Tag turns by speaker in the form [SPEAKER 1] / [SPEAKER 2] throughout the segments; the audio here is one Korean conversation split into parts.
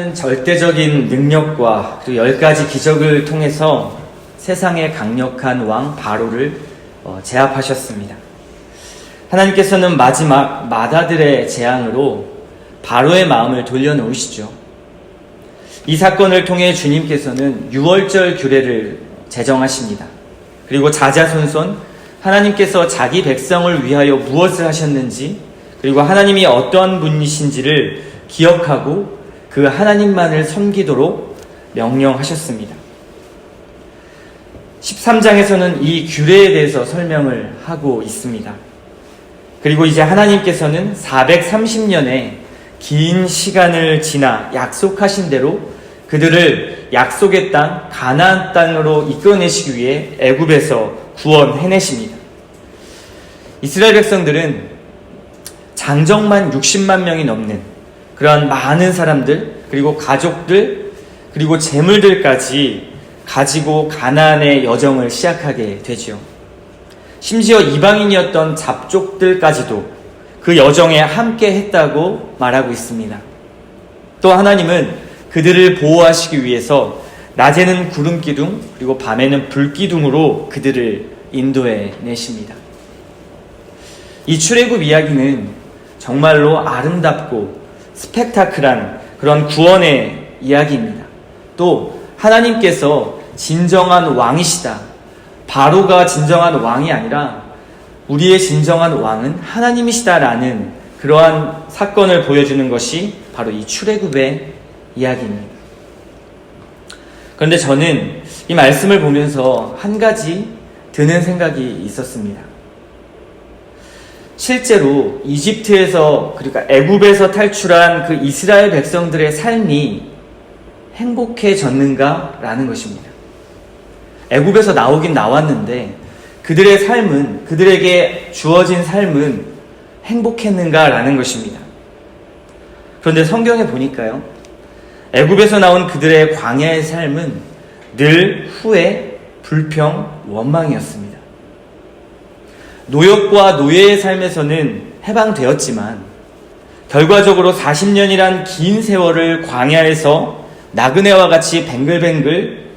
[SPEAKER 1] 하나님은 절대적인 능력과 그리고 10가지 기적을 통해서 세상의 강력한 왕 바로를 제압하셨습니다. 하나님께서는 마지막 맏아들의 재앙으로 바로의 마음을 돌려놓으시죠. 이 사건을 통해 주님께서는 유월절 규례를 제정하십니다. 그리고 자자손손 하나님께서 자기 백성을 위하여 무엇을 하셨는지, 그리고 하나님이 어떠한 분이신지를 기억하고 그 하나님만을 섬기도록 명령하셨습니다. 13장에서는 이 규례에 대해서 설명을 하고 있습니다. 그리고 이제 하나님께서는 430년의 긴 시간을 지나 약속하신 대로 그들을 약속의 땅 가나안 땅으로 이끌어내시기 위해 애굽에서 구원해내십니다. 이스라엘 백성들은 장정만 60만 명이 넘는 그러한 많은 사람들, 그리고 가족들, 그리고 재물들까지 가지고 가나안의 여정을 시작하게 되죠. 심지어 이방인이었던 잡족들까지도 그 여정에 함께 했다고 말하고 있습니다. 또 하나님은 그들을 보호하시기 위해서 낮에는 구름기둥, 그리고 밤에는 불기둥으로 그들을 인도해 내십니다. 이 출애굽 이야기는 정말로 아름답고 스펙타클한 그런 구원의 이야기입니다. 또 하나님께서 진정한 왕이시다. 바로가 진정한 왕이 아니라 우리의 진정한 왕은 하나님이시다라는 그러한 사건을 보여주는 것이 바로 이 출애굽의 이야기입니다. 그런데 저는 이 말씀을 보면서 한 가지 드는 생각이 있었습니다. 실제로 이집트에서, 그러니까 애굽에서 탈출한 그 이스라엘 백성들의 삶이 행복해졌는가라는 것입니다. 애굽에서 나오긴 나왔는데 그들의 삶은, 그들에게 주어진 삶은 행복했는가라는 것입니다. 그런데 성경에 보니까요, 애굽에서 나온 그들의 광야의 삶은 늘 후회, 불평, 원망이었습니다. 노역과 노예의 삶에서는 해방되었지만 결과적으로 40년이란 긴 세월을 광야에서 나그네와 같이 뱅글뱅글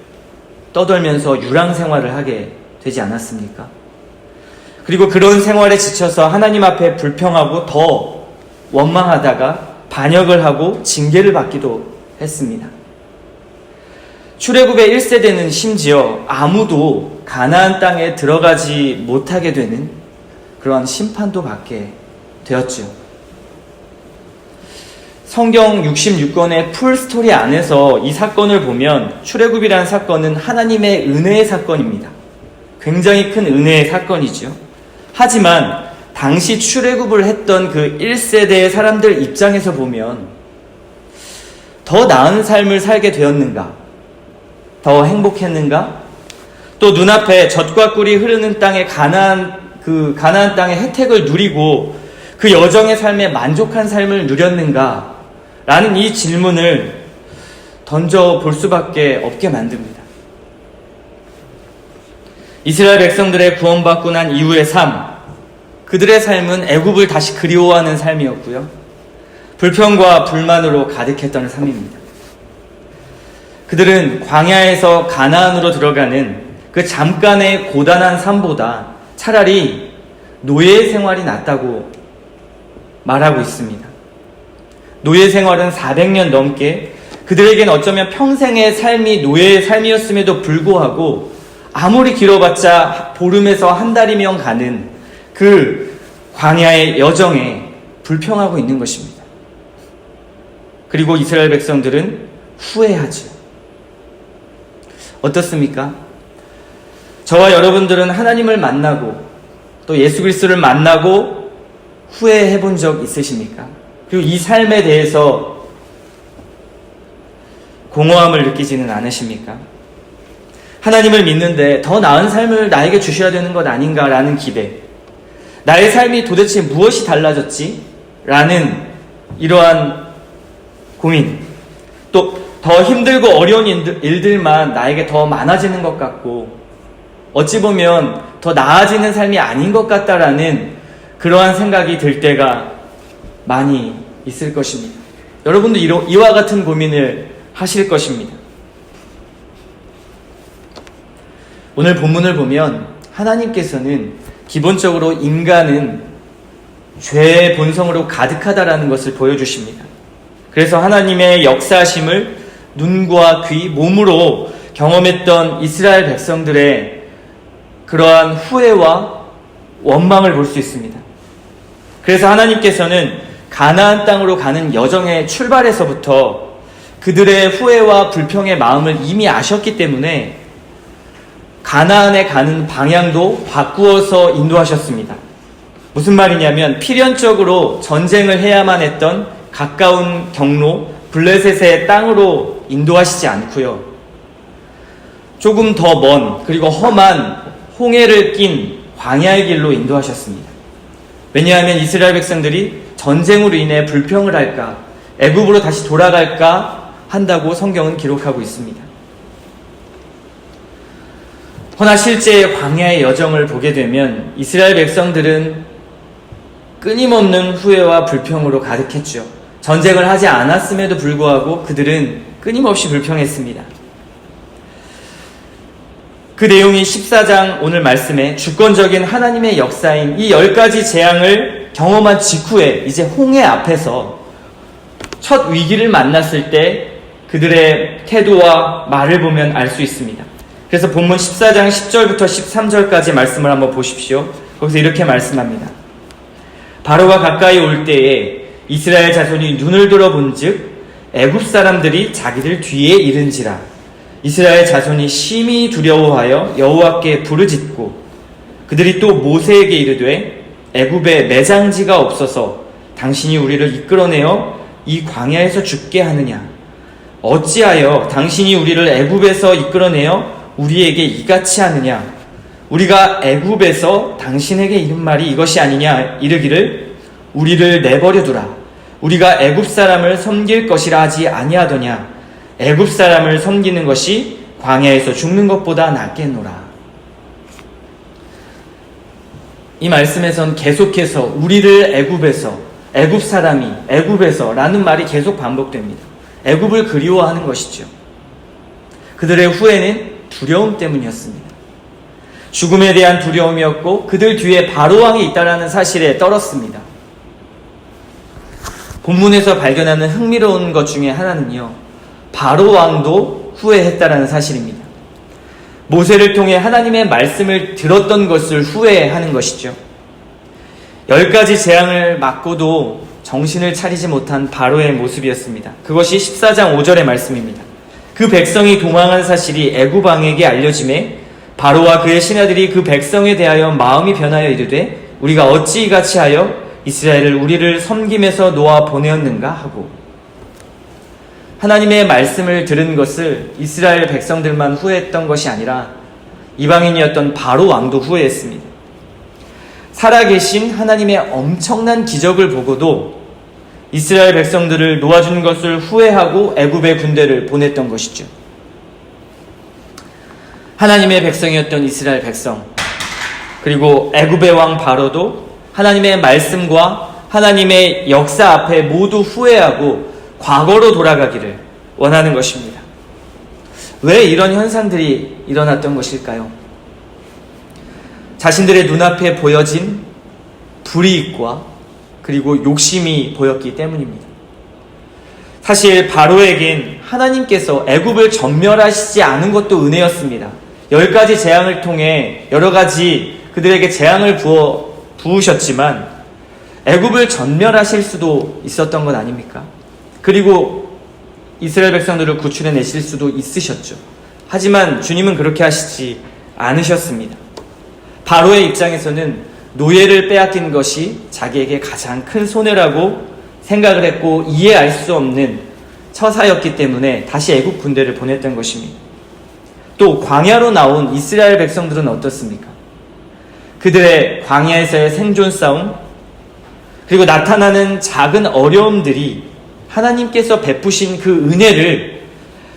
[SPEAKER 1] 떠돌면서 유랑 생활을 하게 되지 않았습니까? 그리고 그런 생활에 지쳐서 하나님 앞에 불평하고 더 원망하다가 반역을 하고 징계를 받기도 했습니다. 출애굽의 1세대는 심지어 아무도 가나안 땅에 들어가지 못하게 되는 그런 심판도 받게 되었죠. 성경 66권의 풀스토리 안에서 이 사건을 보면 출애굽이라는 사건은 하나님의 은혜의 사건입니다. 굉장히 큰 은혜의 사건이죠. 하지만 당시 출애굽을 했던 그 1세대의 사람들 입장에서 보면 더 나은 삶을 살게 되었는가? 더 행복했는가? 또 눈앞에 젖과 꿀이 흐르는 땅의 가나안 땅의 혜택을 누리고 그 여정의 삶에 만족한 삶을 누렸는가? 라는 이 질문을 던져볼 수밖에 없게 만듭니다. 이스라엘 백성들의 구원받고 난 이후의 삶, 그들의 삶은 애굽을 다시 그리워하는 삶이었고요. 불평과 불만으로 가득했던 삶입니다. 그들은 광야에서 가나안으로 들어가는 그 잠깐의 고단한 삶보다 차라리 노예 생활이 낫다고 말하고 있습니다. 노예 생활은 400년 넘게 그들에겐 어쩌면 평생의 삶이 노예의 삶이었음에도 불구하고 아무리 길어봤자 보름에서 한 달이면 가는 그 광야의 여정에 불평하고 있는 것입니다. 그리고 이스라엘 백성들은 후회하죠. 어떻습니까? 저와 여러분들은 하나님을 만나고 또 예수 그리스도를 만나고 후회해 본 적 있으십니까? 그리고 이 삶에 대해서 공허함을 느끼지는 않으십니까? 하나님을 믿는데 더 나은 삶을 나에게 주셔야 되는 것 아닌가라는 기대, 나의 삶이 도대체 무엇이 달라졌지? 라는 이러한 고민, 또 더 힘들고 어려운 일들만 나에게 더 많아지는 것 같고 어찌 보면 더 나아지는 삶이 아닌 것 같다라는 그러한 생각이 들 때가 많이 있을 것입니다. 여러분도 이와 같은 고민을 하실 것입니다. 오늘 본문을 보면 하나님께서는 기본적으로 인간은 죄의 본성으로 가득하다라는 것을 보여주십니다. 그래서 하나님의 역사하심을 눈과 귀, 몸으로 경험했던 이스라엘 백성들의 그러한 후회와 원망을 볼 수 있습니다. 그래서 하나님께서는 가나안 땅으로 가는 여정의 출발에서부터 그들의 후회와 불평의 마음을 이미 아셨기 때문에 가나안에 가는 방향도 바꾸어서 인도하셨습니다. 무슨 말이냐면 필연적으로 전쟁을 해야만 했던 가까운 경로 블레셋의 땅으로 인도하시지 않고요. 조금 더 먼 그리고 험한 홍해를 낀 광야의 길로 인도하셨습니다. 왜냐하면 이스라엘 백성들이 전쟁으로 인해 불평을 할까, 애굽으로 다시 돌아갈까 한다고 성경은 기록하고 있습니다. 허나 실제 광야의 여정을 보게 되면 이스라엘 백성들은 끊임없는 후회와 불평으로 가득했죠. 전쟁을 하지 않았음에도 불구하고 그들은 끊임없이 불평했습니다. 그 내용이 14장 오늘 말씀에 주권적인 하나님의 역사인 이 10가지 재앙을 경험한 직후에 이제 홍해 앞에서 첫 위기를 만났을 때 그들의 태도와 말을 보면 알 수 있습니다. 그래서 본문 14장 10절부터 13절까지 말씀을 한번 보십시오. 거기서 이렇게 말씀합니다. 바로가 가까이 올 때에 이스라엘 자손이 눈을 들어본즉 애굽 사람들이 자기들 뒤에 이른지라. 이스라엘 자손이 심히 두려워하여 여호와께 부르짖고 그들이 또 모세에게 이르되 애굽에 매장지가 없어서 당신이 우리를 이끌어내어 이 광야에서 죽게 하느냐. 어찌하여 당신이 우리를 애굽에서 이끌어내어 우리에게 이같이 하느냐. 우리가 애굽에서 당신에게 이른 말이 이것이 아니냐. 이르기를 우리를 내버려 두라. 우리가 애굽 사람을 섬길 것이라 하지 아니하더냐. 애굽 사람을 섬기는 것이 광야에서 죽는 것보다 낫겠노라. 이 말씀에선 계속해서 우리를 애굽에서, 애굽 사람이 애굽에서 라는 말이 계속 반복됩니다. 애굽을 그리워하는 것이죠. 그들의 후회는 두려움 때문이었습니다. 죽음에 대한 두려움이었고 그들 뒤에 바로왕이 있다는 사실에 떨었습니다. 본문에서 발견하는 흥미로운 것 중에 하나는요, 바로왕도 후회했다라는 사실입니다. 모세를 통해 하나님의 말씀을 들었던 것을 후회하는 것이죠. 10가지 재앙을 맞고도 정신을 차리지 못한 바로의 모습이었습니다. 그것이 14장 5절의 말씀입니다. 그 백성이 도망한 사실이 애굽 왕에게 알려짐에 바로와 그의 신하들이 그 백성에 대하여 마음이 변하여 이르되 우리가 어찌 이같이 하여 이스라엘을 우리를 섬김에서 놓아 보내었는가 하고, 하나님의 말씀을 들은 것을 이스라엘 백성들만 후회했던 것이 아니라 이방인이었던 바로 왕도 후회했습니다. 살아계신 하나님의 엄청난 기적을 보고도 이스라엘 백성들을 놓아준 것을 후회하고 애굽의 군대를 보냈던 것이죠. 하나님의 백성이었던 이스라엘 백성, 그리고 애굽의 왕 바로도 하나님의 말씀과 하나님의 역사 앞에 모두 후회하고 과거로 돌아가기를 원하는 것입니다. 왜 이런 현상들이 일어났던 것일까요? 자신들의 눈앞에 보여진 불이익과 그리고 욕심이 보였기 때문입니다. 사실 바로에겐 하나님께서 애굽을 전멸하시지 않은 것도 은혜였습니다. 10가지 재앙을 통해 여러 가지 그들에게 재앙을 부으셨지만 애굽을 전멸하실 수도 있었던 것 아닙니까? 그리고 이스라엘 백성들을 구출해내실 수도 있으셨죠. 하지만 주님은 그렇게 하시지 않으셨습니다. 바로의 입장에서는 노예를 빼앗긴 것이 자기에게 가장 큰 손해라고 생각을 했고 이해할 수 없는 처사였기 때문에 다시 애국 군대를 보냈던 것입니다. 또 광야로 나온 이스라엘 백성들은 어떻습니까? 그들의 광야에서의 생존 싸움, 그리고 나타나는 작은 어려움들이 하나님께서 베푸신 그 은혜를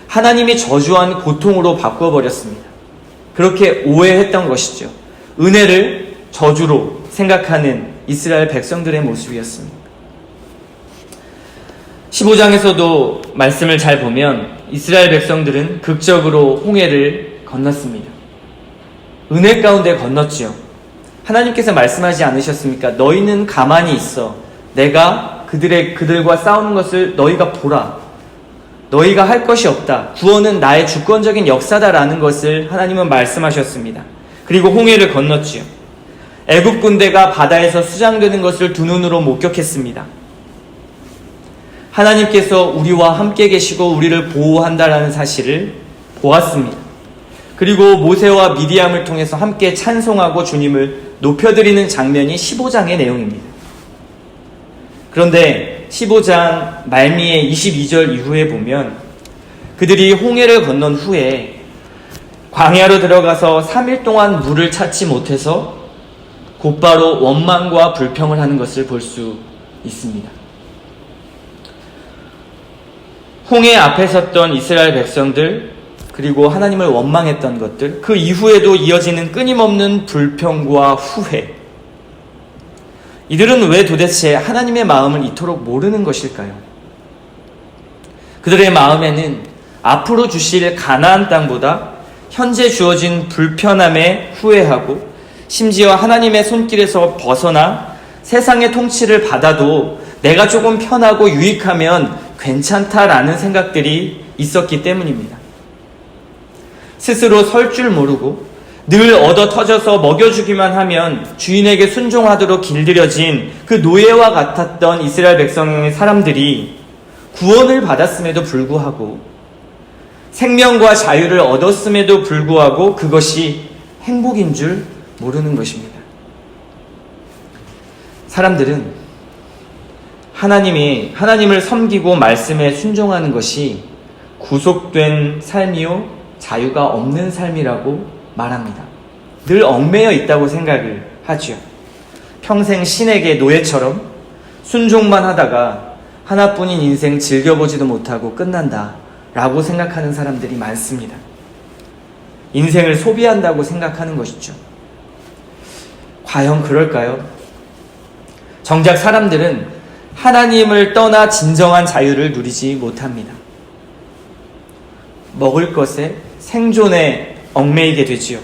[SPEAKER 1] 하나님이 저주한 고통으로 바꿔버렸습니다. 그렇게 오해했던 것이죠. 은혜를 저주로 생각하는 이스라엘 백성들의 모습이었습니다. 15장에서도 말씀을 잘 보면 이스라엘 백성들은 극적으로 홍해를 건넜습니다. 은혜 가운데 건넜지요. 하나님께서 말씀하지 않으셨습니까? 너희는 가만히 있어. 내가 그들과 싸우는 것을 너희가 보라. 너희가 할 것이 없다. 구원은 나의 주권적인 역사다라는 것을 하나님은 말씀하셨습니다. 그리고 홍해를 건넜지요. 애굽 군대가 바다에서 수장되는 것을 두 눈으로 목격했습니다. 하나님께서 우리와 함께 계시고 우리를 보호한다라는 사실을 보았습니다. 그리고 모세와 미디암을 통해서 함께 찬송하고 주님을 높여드리는 장면이 15장의 내용입니다. 그런데 15장 말미에 22절 이후에 보면 그들이 홍해를 건넌 후에 광야로 들어가서 3일 동안 물을 찾지 못해서 곧바로 원망과 불평을 하는 것을 볼 수 있습니다. 홍해 앞에 섰던 이스라엘 백성들, 그리고 하나님을 원망했던 것들, 그 이후에도 이어지는 끊임없는 불평과 후회. 이들은 왜 도대체 하나님의 마음을 이토록 모르는 것일까요? 그들의 마음에는 앞으로 주실 가나안 땅보다 현재 주어진 불편함에 후회하고, 심지어 하나님의 손길에서 벗어나 세상의 통치를 받아도 내가 조금 편하고 유익하면 괜찮다라는 생각들이 있었기 때문입니다. 스스로 설 줄 모르고 늘 얻어 터져서 먹여주기만 하면 주인에게 순종하도록 길들여진 그 노예와 같았던 이스라엘 백성의 사람들이 구원을 받았음에도 불구하고, 생명과 자유를 얻었음에도 불구하고 그것이 행복인 줄 모르는 것입니다. 사람들은 하나님을 섬기고 말씀에 순종하는 것이 구속된 삶이요 자유가 없는 삶이라고 말합니다. 늘 얽매여 있다고 생각을 하죠. 평생 신에게 노예처럼 순종만 하다가 하나뿐인 인생 즐겨보지도 못하고 끝난다 라고 생각하는 사람들이 많습니다. 인생을 소비한다고 생각하는 것이죠. 과연 그럴까요? 정작 사람들은 하나님을 떠나 진정한 자유를 누리지 못합니다. 먹을 것에 생존에 얽매이게 되지요.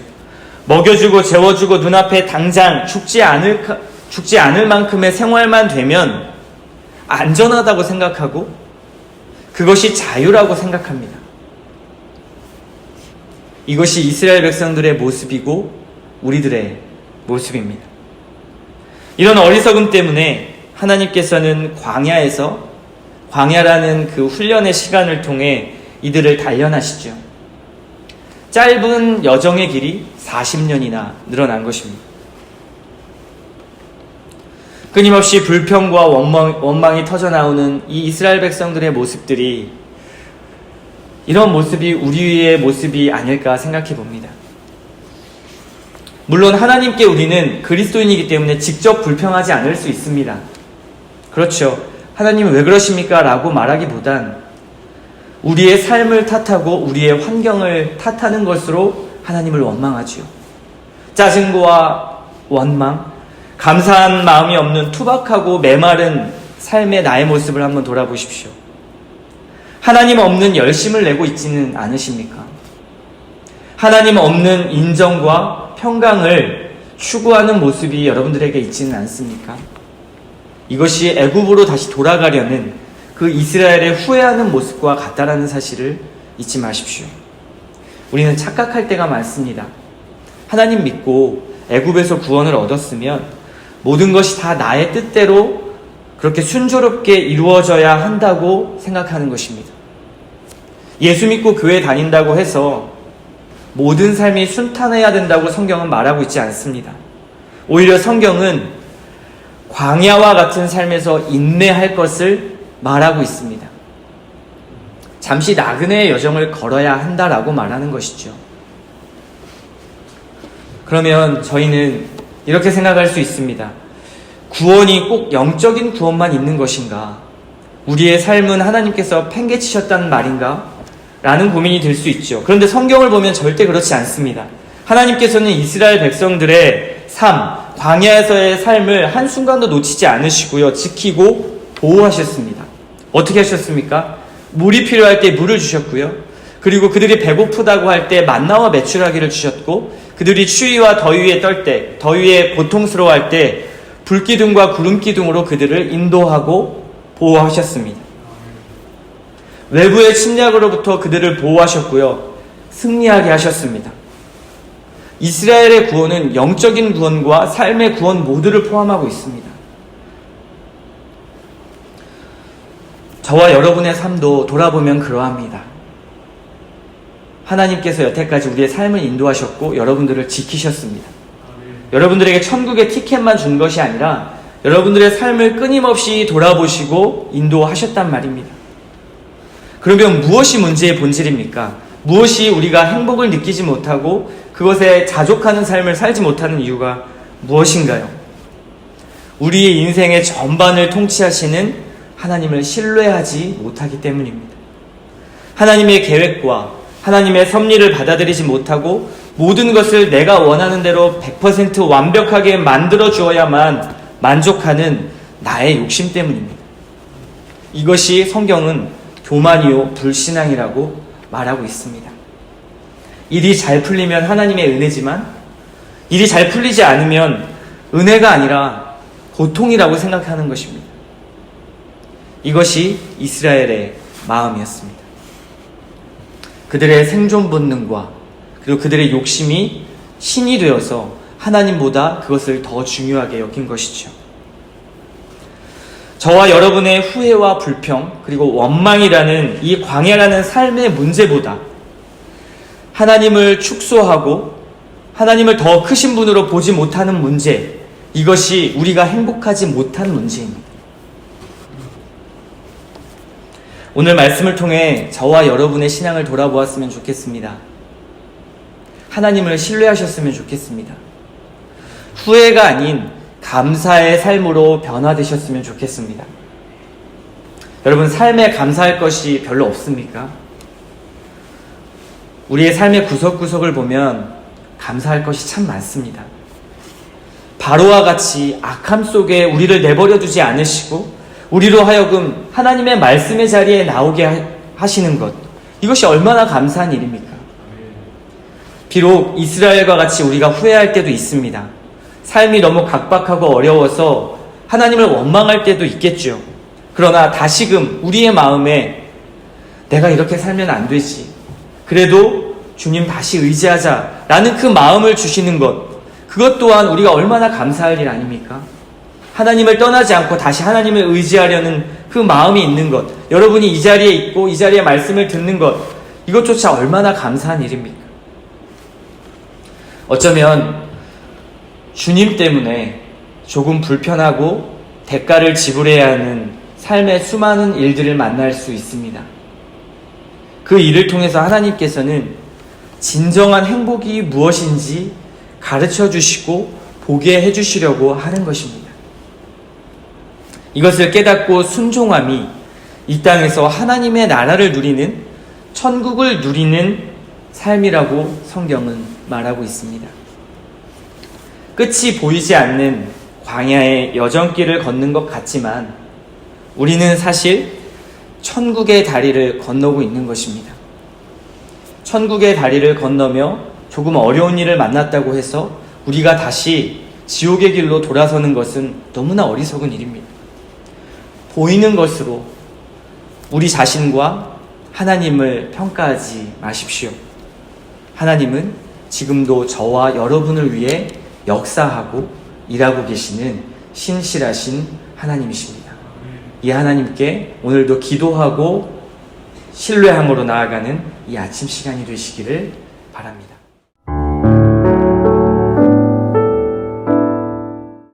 [SPEAKER 1] 먹여주고 재워주고 눈앞에 당장 죽지 않을 만큼의 생활만 되면 안전하다고 생각하고 그것이 자유라고 생각합니다. 이것이 이스라엘 백성들의 모습이고 우리들의 모습입니다. 이런 어리석음 때문에 하나님께서는 광야라는 그 훈련의 시간을 통해 이들을 단련하시죠. 짧은 여정의 길이 40년이나 늘어난 것입니다. 끊임없이 불평과 원망이 터져나오는 이 이스라엘 백성들의 모습들이 이런 모습이 우리의 모습이 아닐까 생각해 봅니다. 물론 하나님께 우리는 그리스도인이기 때문에 직접 불평하지 않을 수 있습니다. 그렇죠. 하나님은 왜 그러십니까? 라고 말하기보단 우리의 삶을 탓하고 우리의 환경을 탓하는 것으로 하나님을 원망하지요. 짜증과 원망, 감사한 마음이 없는 투박하고 메마른 삶의 나의 모습을 한번 돌아보십시오. 하나님 없는 열심을 내고 있지는 않으십니까? 하나님 없는 인정과 평강을 추구하는 모습이 여러분들에게 있지는 않습니까? 이것이 애굽으로 다시 돌아가려는 그 이스라엘의 후회하는 모습과 같다라는 사실을 잊지 마십시오. 우리는 착각할 때가 많습니다. 하나님 믿고 애굽에서 구원을 얻었으면 모든 것이 다 나의 뜻대로 그렇게 순조롭게 이루어져야 한다고 생각하는 것입니다. 예수 믿고 교회 다닌다고 해서 모든 삶이 순탄해야 된다고 성경은 말하고 있지 않습니다. 오히려 성경은 광야와 같은 삶에서 인내할 것을 말하고 있습니다. 잠시 나그네의 여정을 걸어야 한다라고 말하는 것이죠. 그러면 저희는 이렇게 생각할 수 있습니다. 구원이 꼭 영적인 구원만 있는 것인가? 우리의 삶은 하나님께서 팽개치셨다는 말인가? 라는 고민이 들 수 있죠. 그런데 성경을 보면 절대 그렇지 않습니다. 하나님께서는 이스라엘 백성들의 삶, 광야에서의 삶을 한순간도 놓치지 않으시고요. 지키고 보호하셨습니다. 어떻게 하셨습니까? 물이 필요할 때 물을 주셨고요. 그리고 그들이 배고프다고 할 때 만나와 메추라기를 주셨고, 그들이 추위와 더위에 떨 때, 더위에 고통스러워할 때 불기둥과 구름기둥으로 그들을 인도하고 보호하셨습니다. 외부의 침략으로부터 그들을 보호하셨고요. 승리하게 하셨습니다. 이스라엘의 구원은 영적인 구원과 삶의 구원 모두를 포함하고 있습니다. 저와 여러분의 삶도 돌아보면 그러합니다. 하나님께서 여태까지 우리의 삶을 인도하셨고 여러분들을 지키셨습니다. 여러분들에게 천국의 티켓만 준 것이 아니라 여러분들의 삶을 끊임없이 돌아보시고 인도하셨단 말입니다. 그러면 무엇이 문제의 본질입니까? 무엇이 우리가 행복을 느끼지 못하고 그것에 자족하는 삶을 살지 못하는 이유가 무엇인가요? 우리의 인생의 전반을 통치하시는 하나님을 신뢰하지 못하기 때문입니다. 하나님의 계획과 하나님의 섭리를 받아들이지 못하고 모든 것을 내가 원하는 대로 100% 완벽하게 만들어 주어야만 만족하는 나의 욕심 때문입니다. 이것이 성경은 교만이요 불신앙이라고 말하고 있습니다. 일이 잘 풀리면 하나님의 은혜지만 일이 잘 풀리지 않으면 은혜가 아니라 고통이라고 생각하는 것입니다. 이것이 이스라엘의 마음이었습니다. 그들의 생존 본능과 그리고 그들의 욕심이 신이 되어서 하나님보다 그것을 더 중요하게 여긴 것이죠. 저와 여러분의 후회와 불평 그리고 원망이라는 이 광야라는 삶의 문제보다 하나님을 축소하고 하나님을 더 크신 분으로 보지 못하는 문제, 이것이 우리가 행복하지 못한 문제입니다. 오늘 말씀을 통해 저와 여러분의 신앙을 돌아보았으면 좋겠습니다. 하나님을 신뢰하셨으면 좋겠습니다. 후회가 아닌 감사의 삶으로 변화되셨으면 좋겠습니다. 여러분, 삶에 감사할 것이 별로 없습니까? 우리의 삶의 구석구석을 보면 감사할 것이 참 많습니다. 바로와 같이 악함 속에 우리를 내버려 두지 않으시고 우리로 하여금 하나님의 말씀의 자리에 나오게 하시는 것, 이것이 얼마나 감사한 일입니까? 비록 이스라엘과 같이 우리가 후회할 때도 있습니다. 삶이 너무 각박하고 어려워서 하나님을 원망할 때도 있겠죠. 그러나 다시금 우리의 마음에 내가 이렇게 살면 안 되지, 그래도 주님 다시 의지하자라는 그 마음을 주시는 것, 그것 또한 우리가 얼마나 감사할 일 아닙니까? 하나님을 떠나지 않고 다시 하나님을 의지하려는 그 마음이 있는 것, 여러분이 이 자리에 있고 이 자리에 말씀을 듣는 것, 이것조차 얼마나 감사한 일입니까? 어쩌면 주님 때문에 조금 불편하고 대가를 지불해야 하는 삶의 수많은 일들을 만날 수 있습니다. 그 일을 통해서 하나님께서는 진정한 행복이 무엇인지 가르쳐 주시고 보게 해주시려고 하는 것입니다. 이것을 깨닫고 순종함이 이 땅에서 하나님의 나라를 누리는, 천국을 누리는 삶이라고 성경은 말하고 있습니다. 끝이 보이지 않는 광야의 여정길을 걷는 것 같지만 우리는 사실 천국의 다리를 건너고 있는 것입니다. 천국의 다리를 건너며 조금 어려운 일을 만났다고 해서 우리가 다시 지옥의 길로 돌아서는 것은 너무나 어리석은 일입니다. 보이는 것으로 우리 자신과 하나님을 평가하지 마십시오. 하나님은 지금도 저와 여러분을 위해 역사하고 일하고 계시는 신실하신 하나님이십니다. 이 하나님께 오늘도 기도하고 신뢰함으로 나아가는 이 아침 시간이 되시기를 바랍니다.